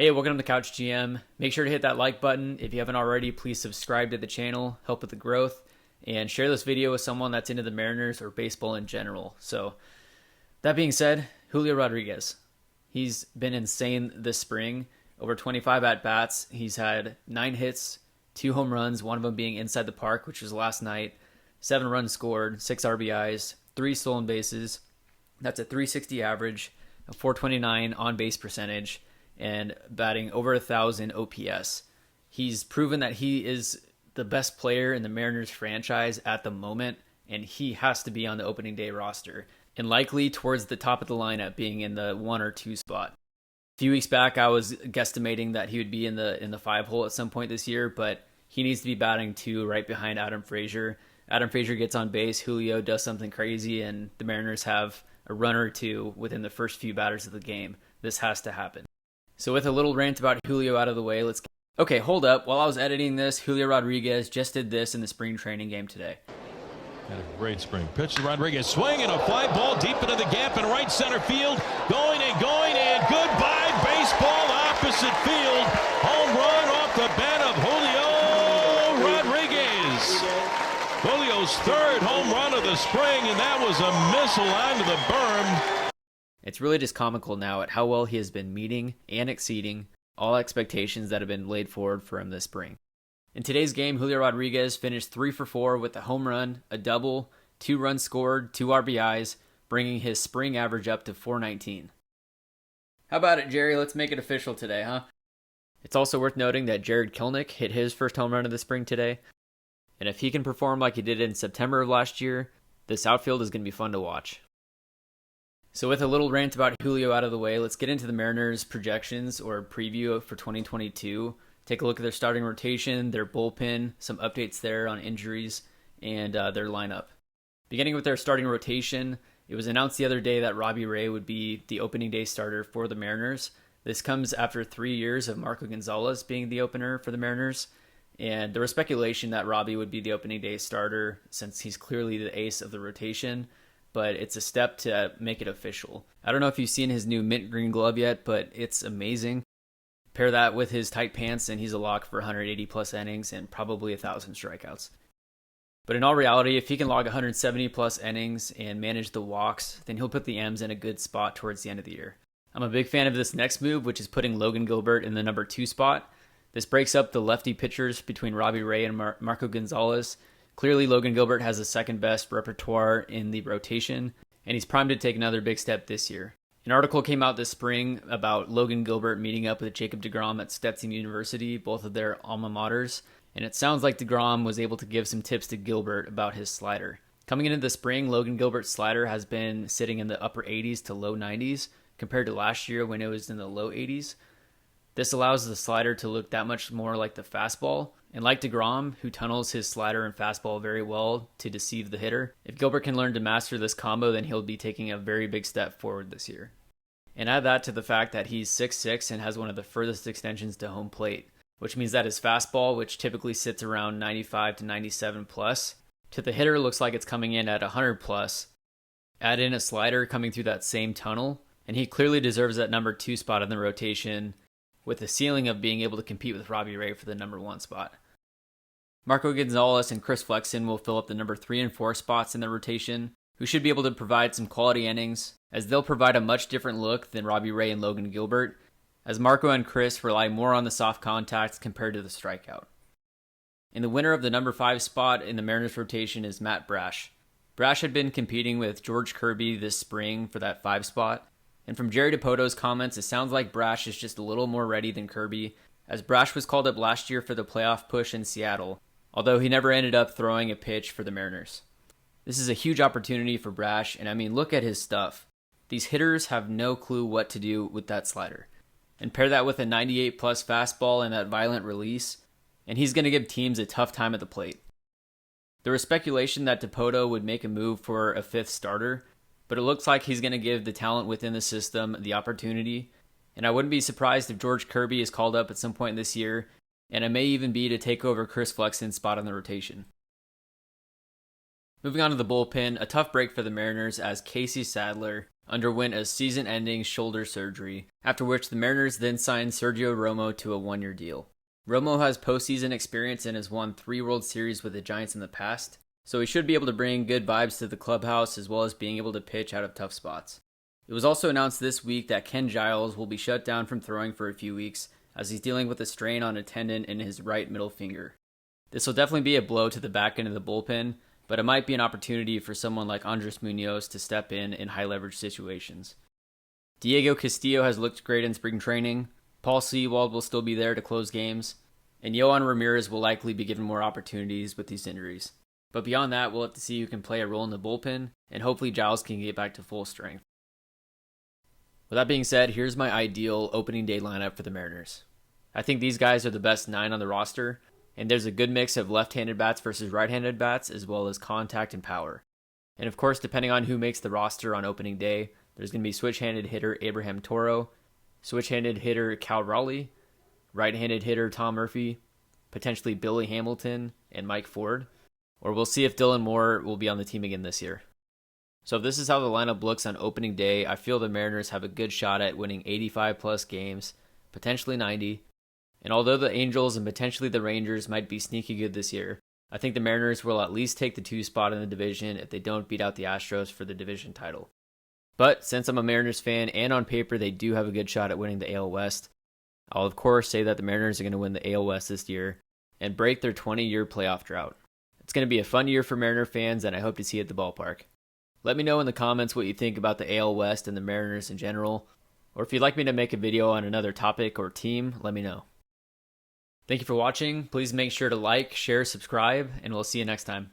Hey, welcome to the Couch GM. Make sure to hit that like button. If you haven't already, please subscribe to the channel, help with the growth, and share this video with someone that's into the Mariners or baseball in general. So, that being said, Julio Rodriguez. He's been insane this spring. Over 25 at-bats. He's had 9 hits, 2 home runs, one of them being inside the park, which was last night. 7 runs scored, 6 RBIs, 3 stolen bases. That's a .360 average, a .429 on-base percentage, and batting over 1,000 OPS. He's proven that he is the best player in the Mariners franchise at the moment, and he has to be on the opening day roster, and likely towards the top of the lineup, being in the 1 or 2 spot. A few weeks back, I was guesstimating that he would be in the 5 hole at some point this year, but he needs to be batting 2 right behind Adam Frazier. Adam Frazier gets on base, Julio does something crazy, and the Mariners have a run or 2 within the first few batters of the game. This has to happen. So with a little rant about Julio out of the way, Okay, hold up. While I was editing this, Julio Rodriguez just did this in the spring training game today. Had a great spring. Pitch to Rodriguez. Swing and a fly ball deep into the gap in right center field. Going and goodbye baseball opposite field. Home run off the bat of Julio Rodriguez. Julio's 3rd home run of the spring, and that was a missile onto the berm. It's really just comical now at how well he has been meeting and exceeding all expectations that have been laid forward for him this spring. In today's game, Julio Rodriguez finished 3 for 4 with a home run, a double, 2 runs scored, 2 RBIs, bringing his spring average up to .419. How about it, Jerry? Let's make it official today, huh? It's also worth noting that Jarred Kelenic hit his first home run of the spring today, and if he can perform like he did in September of last year, this outfield is going to be fun to watch. So with a little rant about Julio out of the way, let's get into the Mariners' projections or preview for 2022. Take a look at their starting rotation, their bullpen, some updates there on injuries, and their lineup. Beginning with their starting rotation, it was announced the other day that Robby Ray would be the opening day starter for the Mariners. This comes after 3 years of Marco Gonzalez being the opener for the Mariners, and there was speculation that Robby would be the opening day starter since he's clearly the ace of the rotation, but it's a step to make it official. I don't know if you've seen his new mint green glove yet, but it's amazing. Pair that with his tight pants and he's a lock for 180 plus innings and probably 1,000 strikeouts. But in all reality, if he can log 170 plus innings and manage the walks, then he'll put the M's in a good spot towards the end of the year. I'm a big fan of this next move, which is putting Logan Gilbert in the number 2 spot. This breaks up the lefty pitchers between Robby Ray and Marco Gonzalez. Clearly, Logan Gilbert has the second best repertoire in the rotation, and he's primed to take another big step this year. An article came out this spring about Logan Gilbert meeting up with Jacob deGrom at Stetson University, both of their alma maters, and it sounds like deGrom was able to give some tips to Gilbert about his slider. Coming into the spring, Logan Gilbert's slider has been sitting in the upper 80s to low 90s, compared to last year when it was in the low 80s. This allows the slider to look that much more like the fastball, and like deGrom, who tunnels his slider and fastball very well to deceive the hitter, if Gilbert can learn to master this combo, then he'll be taking a very big step forward this year. And add that to the fact that he's 6'6" and has one of the furthest extensions to home plate, which means that his fastball, which typically sits around 95 to 97 plus, to the hitter looks like it's coming in at 100 plus. Add in a slider coming through that same tunnel, and he clearly deserves that number 2 spot in the rotation, with the ceiling of being able to compete with Robby Ray for the number 1 spot. Marco Gonzalez and Chris Flexen will fill up the number 3 and 4 spots in the rotation, who should be able to provide some quality innings, as they'll provide a much different look than Robby Ray and Logan Gilbert, as Marco and Chris rely more on the soft contact compared to the strikeout. And the winner of the number 5 spot in the Mariners rotation is Matt Brash. Brash had been competing with George Kirby this spring for that 5 spot, and from Jerry DiPoto's comments, it sounds like Brash is just a little more ready than Kirby, as Brash was called up last year for the playoff push in Seattle, although he never ended up throwing a pitch for the Mariners. This is a huge opportunity for Brash, and I mean, look at his stuff. These hitters have no clue what to do with that slider. And pair that with a 98 plus fastball and that violent release, and he's going to give teams a tough time at the plate. There was speculation that DiPoto would make a move for a 5th starter, but it looks like he's going to give the talent within the system the opportunity, and I wouldn't be surprised if George Kirby is called up at some point this year, and it may even be to take over Chris Flexen's spot in the rotation. Moving on to the bullpen, a tough break for the Mariners as Casey Sadler underwent a season-ending shoulder surgery, after which the Mariners then signed Sergio Romo to a 1-year deal. Romo has postseason experience and has won 3 World Series with the Giants in the past, so he should be able to bring good vibes to the clubhouse as well as being able to pitch out of tough spots. It was also announced this week that Ken Giles will be shut down from throwing for a few weeks as he's dealing with a strain on a tendon in his right middle finger. This will definitely be a blow to the back end of the bullpen, but it might be an opportunity for someone like Andres Munoz to step in high leverage situations. Diego Castillo has looked great in spring training, Paul Sewald will still be there to close games, and Yohan Ramirez will likely be given more opportunities with these injuries. But beyond that, we'll have to see who can play a role in the bullpen, and hopefully Giles can get back to full strength. With that being said, here's my ideal opening day lineup for the Mariners. I think these guys are the best 9 on the roster, and there's a good mix of left-handed bats versus right-handed bats, as well as contact and power. And of course, depending on who makes the roster on opening day, there's going to be switch-handed hitter Abraham Toro, switch-handed hitter Cal Raleigh, right-handed hitter Tom Murphy, potentially Billy Hamilton and Mike Ford, or we'll see if Dylan Moore will be on the team again this year. So if this is how the lineup looks on opening day, I feel the Mariners have a good shot at winning 85-plus games, potentially 90. And although the Angels and potentially the Rangers might be sneaky good this year, I think the Mariners will at least take the 2 spot in the division if they don't beat out the Astros for the division title. But since I'm a Mariners fan and on paper they do have a good shot at winning the AL West, I'll of course say that the Mariners are going to win the AL West this year and break their 20-year playoff drought. It's going to be a fun year for Mariner fans, and I hope to see it at the ballpark. Let me know in the comments what you think about the AL West and the Mariners in general, or if you'd like me to make a video on another topic or team, let me know. Thank you for watching. Please make sure to like, share, subscribe, and we'll see you next time.